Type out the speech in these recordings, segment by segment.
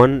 1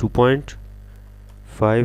2.5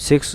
6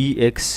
EX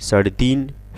3.5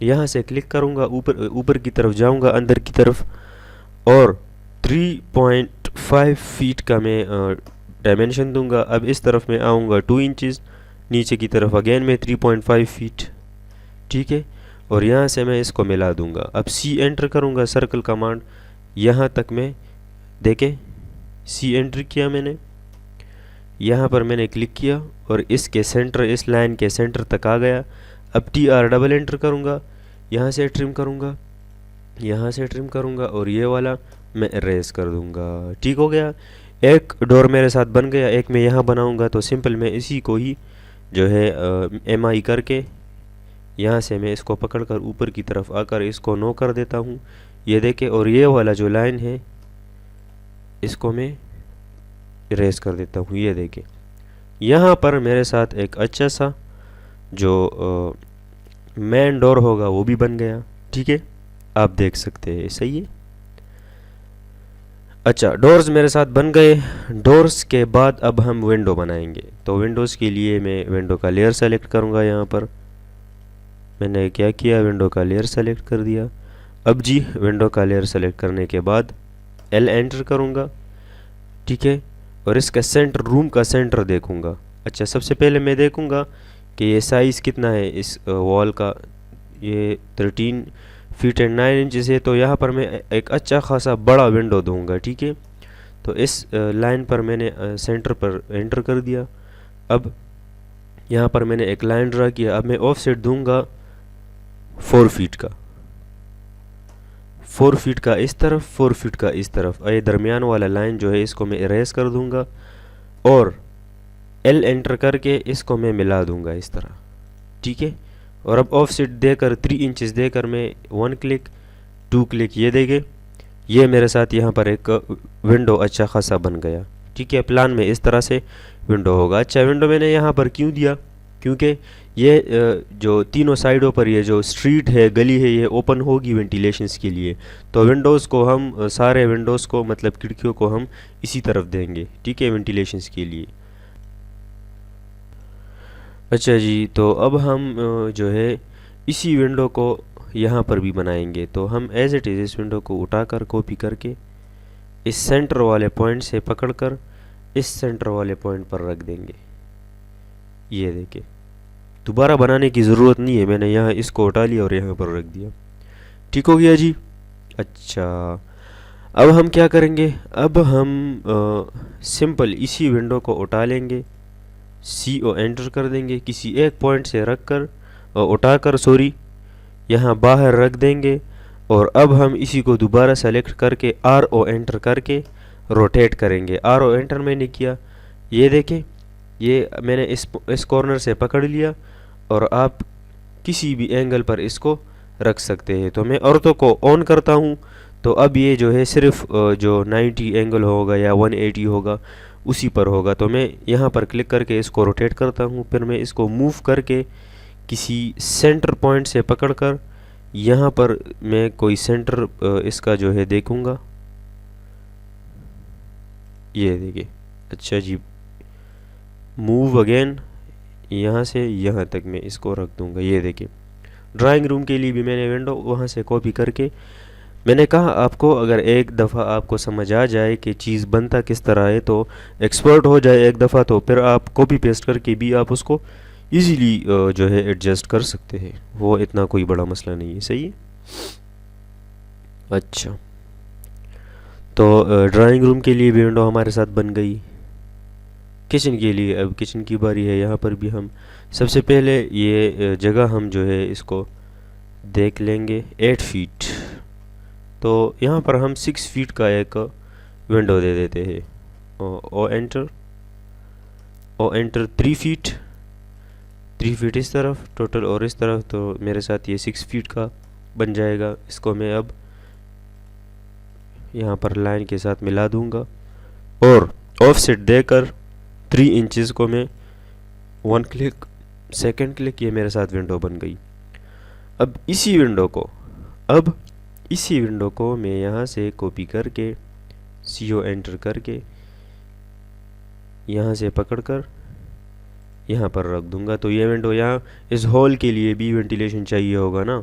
यहाँ से click करूँगा, ऊपर की तरफ जाऊँगा, अंदर की तरफ, और 3.5 फीट का मैं डायमेंशन दूंगा। अब इस तरफ मैं आऊँगा 2 इंचज़, नीचे की तरफ अगेन मैं 3.5 फीट, ठीक है। और यहाँ से मैं इसको मिला दूंगा। अब सी एंटर करूँगा, सर्कल कमांड, यहाँ तक मैं देखें सी एंटर किया मैंने, यहाँ पर मैंने क्लिक किया और इसके सेंटर, इस लाइन के सेंटर तक आ गया। अब TR डबल एंटर करूँगा, यहाँ से ट्रिम करूँगा, यहाँ से ट्रिम करूँगा और ये वाला मैं इरेज कर दूँगा। ठीक हो गया, एक डोर मेरे साथ बन गया। एक मैं यहाँ बनाऊँगा तो सिंपल मैं इसी को ही जो है MI करके यहाँ से मैं इसको पकड़ कर ऊपर की तरफ आकर इसको नो कर देता हूँ, ये देखे। और ये वाला जो लाइन है इसको मैं इरेज कर देता हूँ, ये देखे। यहाँ पर मेरे साथ एक अच्छा सा जो मेन डोर होगा वो भी बन गया, ठीक है, आप देख सकते हैं, सही है। अच्छा, डोर्स मेरे साथ बन गए। डोर्स के बाद अब हम विंडो बनाएंगे। तो विंडोज़ के लिए मैं विंडो का लेयर सेलेक्ट करूँगा। यहाँ पर मैंने क्या किया, विंडो का लेयर सेलेक्ट कर दिया। अब जी विंडो का लेयर सेलेक्ट करने के बाद L एंटर करूँगा, ठीक है, और इसका सेंटर, रूम का सेंटर देखूँगा। अच्छा, सबसे पहले मैं देखूँगा कि ये साइज़ कितना है इस वॉल का, ये 13 फीट एंड 9 इंचज़ है। तो यहाँ पर मैं एक अच्छा खासा बड़ा विंडो दूंगा, ठीक है। तो इस लाइन पर मैंने सेंटर पर एंटर कर दिया। अब यहाँ पर मैंने एक लाइन ड्रा किया। अब मैं ऑफसेट दूंगा 4 फीट का, 4 फीट का इस तरफ, 4 फीट का इस तरफ। ये दरमियान वाला लाइन जो है इसको मैं इरेज कर दूंगा और L एंटर करके इसको मैं मिला दूंगा इस तरह, ठीक है। और अब ऑफसेट देकर 3 इंचज़ देकर मैं 1 क्लिक 2 क्लिक ये देंगे, ये मेरे साथ यहाँ पर एक विंडो अच्छा खासा बन गया, ठीक है। प्लान में इस तरह से विंडो होगा। अच्छा, विंडो मैंने यहाँ पर क्यों दिया, क्योंकि ये जो तीनों साइडों पर ये जो स्ट्रीट है, गली है, ये ओपन होगी वेंटिलेशंस के लिए। तो विंडोज़ को हम सारे विंडोज़ को, मतलब खिड़कियों को हम इसी तरफ देंगे, ठीक है, वेंटिलेशंस के लिए। अच्छा जी, तो अब हम जो है इसी विंडो को यहाँ पर भी बनाएंगे। तो हम एज इट इज़ इस विंडो को उठाकर कॉपी करके इस सेंटर वाले पॉइंट से पकड़कर इस सेंटर वाले पॉइंट पर रख देंगे, ये देखिए। दोबारा बनाने की ज़रूरत नहीं है, मैंने यहाँ इसको उठा लिया और यहाँ पर रख दिया, ठीक हो गया जी। अच्छा, अब हम क्या करेंगे, अब हम सिंपल इसी विंडो को उठा लेंगे, CO एंटर कर देंगे, किसी एक पॉइंट से रख कर उठाकर यहाँ बाहर रख देंगे। और अब हम इसी को दोबारा सेलेक्ट करके RO एंटर करके रोटेट करेंगे। RO एंटर मैंने किया, ये देखें, ये मैंने इस कॉर्नर से पकड़ लिया और आप किसी भी एंगल पर इसको रख सकते हैं। तो मैं ऑर्थो को ऑन करता हूँ, तो अब ये जो है सिर्फ जो 90 एंगल होगा या 180 होगा उसी पर होगा। तो मैं यहाँ पर क्लिक करके इसको रोटेट करता हूँ, फिर मैं इसको मूव करके किसी सेंटर पॉइंट से पकड़कर यहाँ पर मैं कोई सेंटर इसका जो है देखूँगा, ये देखिए। अच्छा जी, मूव अगेन, यहाँ से यहाँ तक मैं इसको रख दूँगा, ये देखिए। ड्राइंग रूम के लिए भी मैंने विंडो वहाँ से कॉपी करके, मैंने कहा आपको अगर एक दफ़ा आपको समझ आ जाए कि चीज़ बनता किस तरह है, तो एक्सपर्ट हो जाए एक दफ़ा, तो फिर आप कॉपी पेस्ट करके भी आप उसको इजीली जो है एडजस्ट कर सकते हैं, वो इतना कोई बड़ा मसला नहीं है, सही है। अच्छा, तो ड्राइंग रूम के लिए भी विंडो हमारे साथ बन गई। किचन के लिए अब किचन की बारी है। यहाँ पर भी हम सबसे पहले ये जगह हम जो है इसको देख लेंगे 8 फीट। तो यहाँ पर हम 6 फीट का एक विंडो दे देते हैं। ओ एंटर 3 फीट, 3 फीट इस तरफ टोटल और इस तरफ, तो मेरे साथ ये 6 फीट का बन जाएगा। इसको मैं अब यहाँ पर लाइन के साथ मिला दूंगा और ऑफसेट देकर 3 इंचज़ को मैं 1 क्लिक, 2nd क्लिक, ये मेरे साथ विंडो बन गई। अब इसी विंडो को मैं यहाँ से कॉपी करके CO एंटर करके यहाँ से पकड़कर यहाँ पर रख दूंगा। तो ये विंडो, यहाँ इस हॉल के लिए भी वेंटिलेशन चाहिए होगा ना,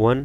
1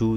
2